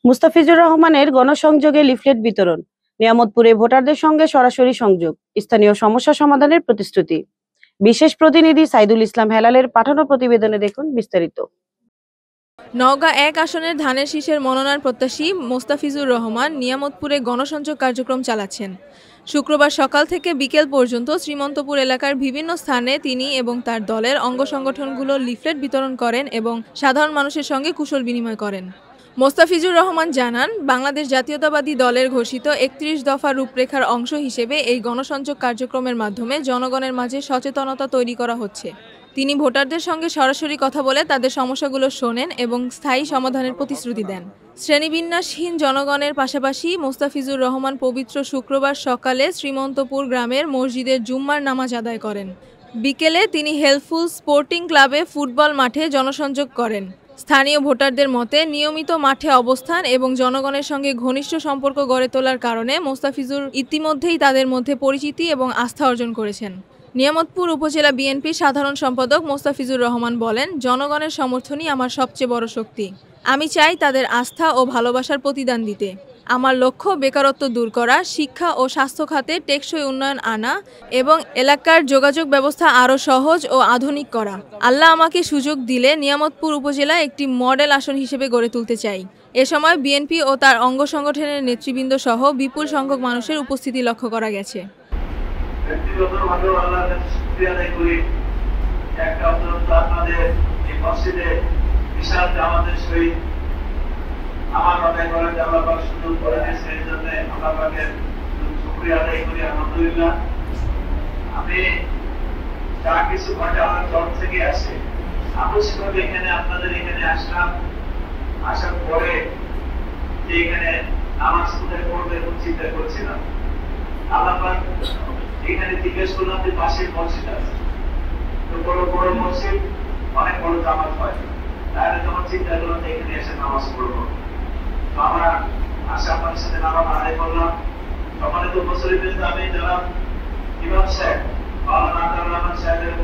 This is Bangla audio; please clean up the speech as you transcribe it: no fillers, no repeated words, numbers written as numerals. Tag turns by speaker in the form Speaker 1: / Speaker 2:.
Speaker 1: মুস্তাফিজুর রহমানের গণসংযোগে লিফলেট বিতরণ, নিয়ামতপুরে ভোটারদের সঙ্গে সরাসরি সংযোগ, স্থানীয় সমস্যা সমাধানের প্রতিশ্রুতি। বিশেষ প্রতিনিধি সাইদুল ইসলাম হেলালের পাঠানো প্রতিবেদনে দেখুন বিস্তারিত।
Speaker 2: নওগাঁ ১ আসনের ধানের শীষের মনোনয়ন প্রত্যাশী মোস্তাফিজুর রহমান নিয়ামতপুরে গণসংযোগ কার্যক্রম চালাচ্ছেন। শুক্রবার সকাল থেকে বিকেল পর্যন্ত শ্রীমন্তপুর এলাকার বিভিন্ন স্থানে তিনি এবং তার দলের অঙ্গ সংগঠনগুলো লিফলেট বিতরণ করেন এবং সাধারণ মানুষের সঙ্গে কুশল বিনিময় করেন। মোস্তাফিজুর রহমান জানান, বাংলাদেশ জাতীয়তাবাদী দলের ঘোষিত ৩১ দফা রূপরেখার অংশ হিসেবে এই গণসংযোগ কার্যক্রমের মাধ্যমে জনগণের মাঝে সচেতনতা তৈরি করা হচ্ছে। তিনি ভোটারদের সঙ্গে সরাসরি কথা বলে তাদের সমস্যাগুলো শোনেন এবং স্থায়ী সমাধানের প্রতিশ্রুতি দেন। শ্রেণীবিন্যাসহীন জনগণের পাশাপাশি মোস্তাফিজুর রহমান পবিত্র শুক্রবার সকালে শ্রীমন্তপুর গ্রামের মসজিদে জুম্মার নামাজ আদায় করেন। বিকেলে তিনি হেল্পফুল স্পোর্টিং ক্লাবে ফুটবল মাঠে জনসংযোগ করেন। স্থানীয় ভোটারদের মতে নিয়মিত মাঠে অবস্থান এবং জনগণের সঙ্গে ঘনিষ্ঠ সম্পর্ক গড়ে তোলার কারণে মোস্তাফিজুর ইতিমধ্যেই তাদের মধ্যে পরিচিতি এবং আস্থা অর্জন করেছেন। নিয়ামতপুর উপজেলা বিএনপির সাধারণ সম্পাদক মোস্তাফিজুর রহমান বলেন, জনগণের সমর্থনই আমার সবচেয়ে বড় শক্তি। আমি চাই তাদের আস্থা ও ভালোবাসার প্রতিদান দিতে। আমার লক্ষ্য বেকারত্ব দূর করা, শিক্ষা ও স্বাস্থ্য খাতে টেকসই উন্নয়ন আনা এবং এলাকার যোগাযোগ ব্যবস্থা আরও সহজ ও আধুনিক করা। আল্লাহ আমাকে সুযোগ দিলে নিয়ামতপুর উপজেলা একটি মডেল আসন হিসেবে গড়ে তুলতে চাই। এ সময় বিএনপি ও তার অঙ্গ সংগঠনের নেতৃবৃন্দ সহ বিপুল সংখ্যক মানুষের উপস্থিতি লক্ষ্য করা গেছে।
Speaker 3: আমার মনে করেন যে আল্লাহ পাক সুযোগ করে দিয়েছে, এই জন্য আল্লাহ পাকের শুকরিয়া আদায় করি আলহামদুলিল্লাহ। আমি যা কিছু ঘটে আমার তরফ থেকে আসে, আবশ্যকভাবে এখানে আপনাদের এখানে আসলাম। আসার পরে যে এখানে নামাজ কোথায় পড়বে চিন্তা করছিলাম। আল্লাহ পাক এখানে জিজ্ঞেস করলাম যে পাশে মসজিদ আছে, তো বড় বড় মসজিদ, অনেক বড় জামাত হয়, তাহলে তখন চিন্তা করলাম যে এখানে এসে নামাজ পড়বো। আমরা আশা আপনার সাথে নামাজ আদায় করলাম। সম্মানিত মুসলিম আমি জানাব ইমাম সাহেব মাওলানা আতাউর রহমান সাহেবের